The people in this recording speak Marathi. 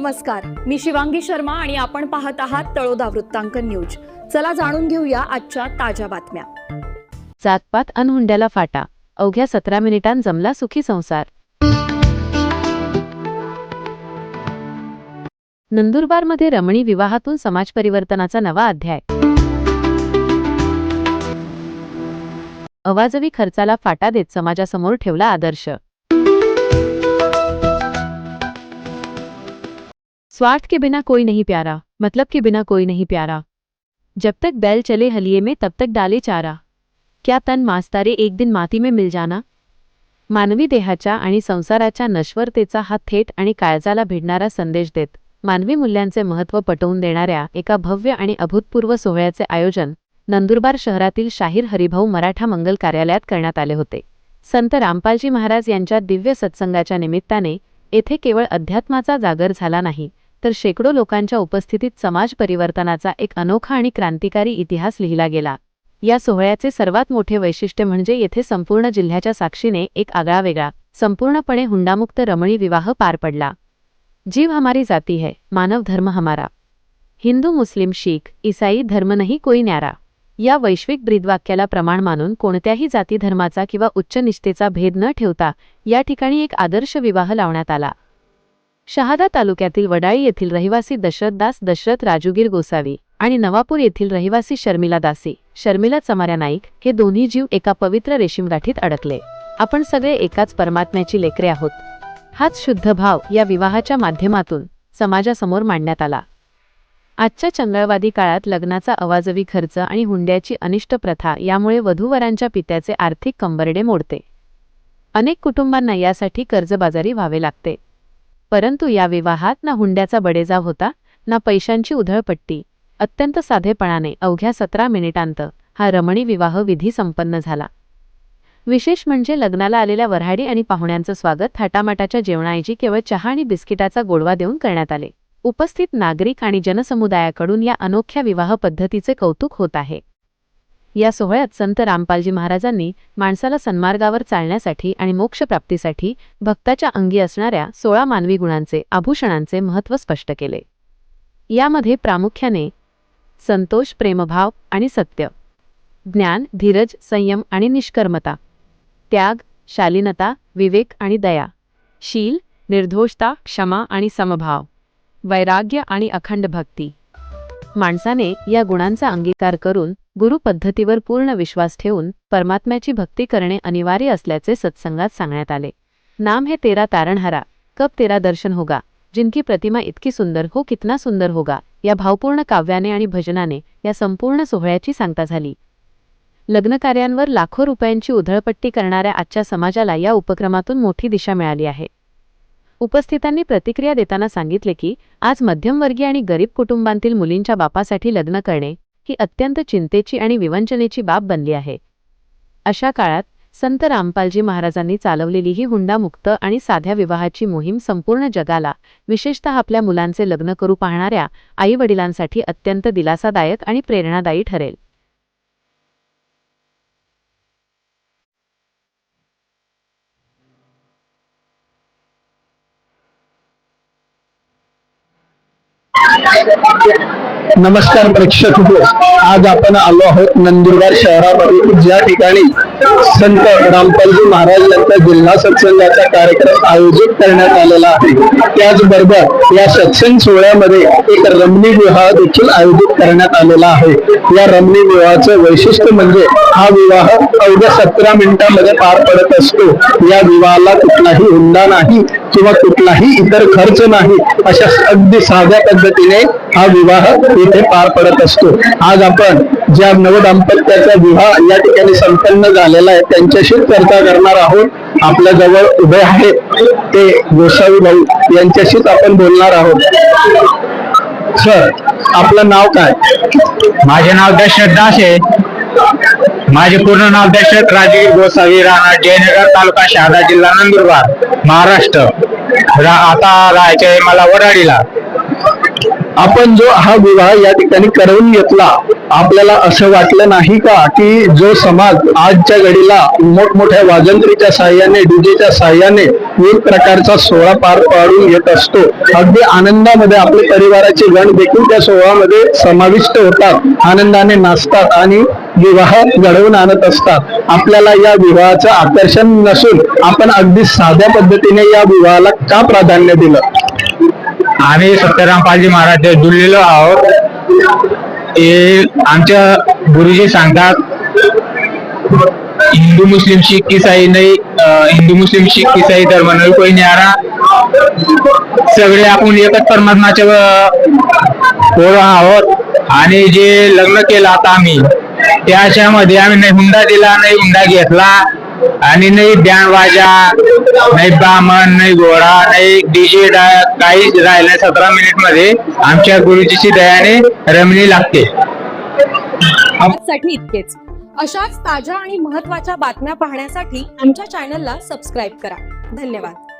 नमस्कार, मी शिवांगी शर्मा आणि आपण पाहत आहात तळोदा वृत्तांकन न्यूज। चला जाणून घेऊया आजच्या ताज्या बातम्या। जातपात अन हुंड्याला फाटा, अवघ्या 17 मिनिटांत जमला सुखी संसार। नंदुरबारमध्ये रमणी विवाहातून समाज परिवर्तनाचा नवा अध्याय। अवाजवी खर्चाला फाटा देत समाजासमोर ठेवला आदर्श। स्वार्थ के बिना कोई नहीं प्यारा, मतलब के बिना कोई नहीं प्यारा। जब तक बैल चले हलिये में तब तक डाले चारा। क्या तन मास्तारे एक दिन माती में मिल जाना। मानवी देहाच्या आणि संसाराच्या नश्वरतेचा हा थेट आणि काळजाला भिडणारा संदेश देत मानवी मूल्यांचे महत्त्व पटवून देणाऱ्या एका भव्य आणि अभूतपूर्व सोहळ्याचे आयोजन नंदुरबार शहरातील शाहीर हरिभाऊ मराठा मंगल कार्यालयात करण्यात आले होते। संत रामपालजी महाराज यांच्या दिव्य सत्संगाच्या निमित्ताने येथे केवळ अध्यात्माचा जागर झाला नाही, तर शेकडो लोकांच्या उपस्थितीत समाज परिवर्तनाचा एक अनोखा आणि क्रांतिकारी इतिहास लिहिला गेला। या सोहळ्याचे सर्वात मोठे वैशिष्ट्य म्हणजे येथे संपूर्ण जिल्ह्याच्या साक्षीने एक आगळावेगळा, संपूर्णपणे हुंडामुक्त रमणी विवाह पार पडला। जीव हमारी जाती है, मानव धर्म हमारा। हिंदू, मुस्लिम, शीख, ईसाई धर्म नहीं कोई न्यारा या वैश्विक ब्रीदवाक्याला प्रमाण मानून कोणत्याही जाती धर्माचा किंवा उच्च निष्ठेचा भेद न ठेवता या ठिकाणी एक आदर्श विवाह लावण्यात आला। शहादा तालुक्यातील वडाळी येथील रहिवासी दशरथ राजूगीर गोसावी आणि नवापूर येथील रहिवासी शर्मिला चमाऱ्या नाईक हे दोन्ही जीव एका पवित्र रेशीमगाठीत अडकले। आपण सगळे एकाच परमात्म्याची लेकरे आहोत, हाच शुद्ध भाव या विवाहाच्या माध्यमातून समाजासमोर मांडण्यात आला। आजच्या चंगळवादी काळात लग्नाचा अवाजवी खर्च आणि हुंड्याची अनिष्ट प्रथा यामुळे वधूवरांच्या पित्याचे आर्थिक कंबरडे मोडते। अनेक कुटुंबांना यासाठी कर्जबाजारी व्हावे लागते। परंतु या विवाहात ना हुंड्याचा बडेजाव होता, ना पैशांची उधळपट्टी। अत्यंत साधेपणाने अवघ्या 17 मिनिटांत हा रमणी विवाह विधी संपन्न झाला। विशेष म्हणजे लग्नाला आलेल्या वऱ्हाडी आणि पाहुण्यांचं स्वागत थाटामाटाच्या जेवणाऐवजी केवळ चहा आणि बिस्किटाचा गोडवा देऊन करण्यात आले। उपस्थित नागरिक आणि जनसमुदायाकडून या अनोख्या विवाह पद्धतीचे कौतुक होत आहे। या सोहळ्यात संत रामपालजी महाराजांनी माणसाला सन्मार्गावर चालण्यासाठी आणि मोक्षप्राप्तीसाठी भक्ताच्या अंगी असणाऱ्या 16 मानवी गुणांचे, आभूषणांचे महत्त्व स्पष्ट केले। यामध्ये प्रामुख्याने संतोष, प्रेमभाव आणि सत्य, ज्ञान, धीरज, संयम आणि निष्कर्मता, त्याग, शालीनता, विवेक आणि दया, शील, निर्दोषता, क्षमा आणि समभाव, वैराग्य आणि अखंड भक्ती। माणसाने या गुणांचा अंगीकार करून गुरु पद्धतीवर पूर्ण विश्वास ठेवून परमात्म्याची भक्ती करणे अनिवार्य असल्याचे सत्संगात सांगण्यात आले। नाम है तेरा तारणहारा, कब तेरा दर्शन होगा, जिनकी प्रतिमा इतकी सुंदर हो कितना सुंदर होगा या भावपूर्ण काव्याने आणि भजनाने या संपूर्ण सोहळ्याची सांगता झाली। लग्नकार्यांवर लाखो रुपयांची उधळपट्टी करणाऱ्या आजच्या समाजाला या उपक्रमातून मोठी दिशा मिळाली आहे। उपस्थितांनी प्रतिक्रिया देताना सांगितले की आज मध्यमवर्गीय आणि गरीब कुटुंबांतील मुलींच्या बापासाठी लग्न करणे ही अत्यंत चिंतेची आणि विवंचनेची बाब बनली आहे। अशा काळात संत रामपालजी महाराजांनी चालवलेली ही हुंडामुक्त आणि साध्या विवाहाची मोहीम संपूर्ण जगाला, विशेषतः आपल्या मुलांचे लग्न करू पाहणाऱ्या आई-वडिलांसाठी अत्यंत दिलासादायक आणि प्रेरणादायी ठरेल। नमस्कार प्रेक्षक हो, आज आपण आलो आहोत नंदुरबार शहरामध्ये, ज्या ठिकाणी संत रामपालजी महाराज यांचा जिल्हा सत्संगाचा कार्यक्रम आयोजित करण्यात आलेला आहे। त्याचबरोबर या सत्संग सोहळ्यामध्ये एक रमणी विवाह देखील आयोजित करण्यात आलेला आहे। या रमणी विवाहाचं वैशिष्ट्य म्हणजे हा विवाह अवघ्या 17 मिनिटांमध्ये पार पडत असतो। या विवाहाला कुठलाही हुंडा नाही किंवा कुठलाही इतर खर्च नाही, अशा अगदी साध्या पद्धतीने हा विवाह इथे पार पडत असतो। आज आपण ज्या नवदाम्पत्याचा विवाह या ठिकाणी संपन्न झालेला आहे त्यांच्याशी चर्चा करणार आहोत। आपल्या जवळ उभे आहेत ते गोसावी भाऊ, यांच्याशीच आपण बोलणार आहोत। सर, आपलं नाव काय? माझे नाव दशरथ दास आहे। माझे पूर्ण नाव दशरथ राजगीर गोसावी, राहणार जयनगर, तालुका शहादा, जिल्हा नंदुरबार, महाराष्ट्र। आता राहायचे आहे मला वडाळीला। आपण जो हा विवाह या ठिकाणी करवून घेतला, आपल्याला असं वाटलं नाही का की जो समाज आजच्या घडीला मोठमोठ्या वाजंत्रीच्या साह्याने डीजेच्या साह्याने विविध प्रकारचा सोहळा पार पाडून घेत असतो, अगदी आनंदामध्ये आपले परिवाराचे गण देखील त्या सोहळ्यामध्ये समाविष्ट होतात, आनंदाने नाचतात आणि विवाह घडवून आणत असतात. आपल्याला या विवाहाचं आकर्षण नसून आपण अगदी साध्या पद्धतीने या विवाहाला का प्राधान्य दिलं? आम्ही सत्यरामपालजी महाराज जुळलेलो आहोत. हे आमच्या गुरुजी सांगतात, हिंदू मुस्लिम शीख ईसाई नाही, हिंदू मुस्लिम शीख ईसाई धर्म नाही कोई न्यारा, सगळे आपण एकच परमात्माचे पोरं आहोत. आणि जे लग्न केलं आता आम्ही त्याच्यामध्ये आम्ही नाही हुंडा दिला, नाही हुंडा घेतला, आणि नाही बँड वाजा, नाही बामण, नाही घोडा, नाही डीजे, काहीच राहिलं नाही. 17 मिनिट मध्ये आमच्या गुरुजीची दयाने रमणी लागते. आजसाठी इतकेच. अशाच ताज्या आणि महत्त्वाच्या बातम्या पाहण्यासाठी आमच्या चॅनलला सबस्क्राईब करा. धन्यवाद.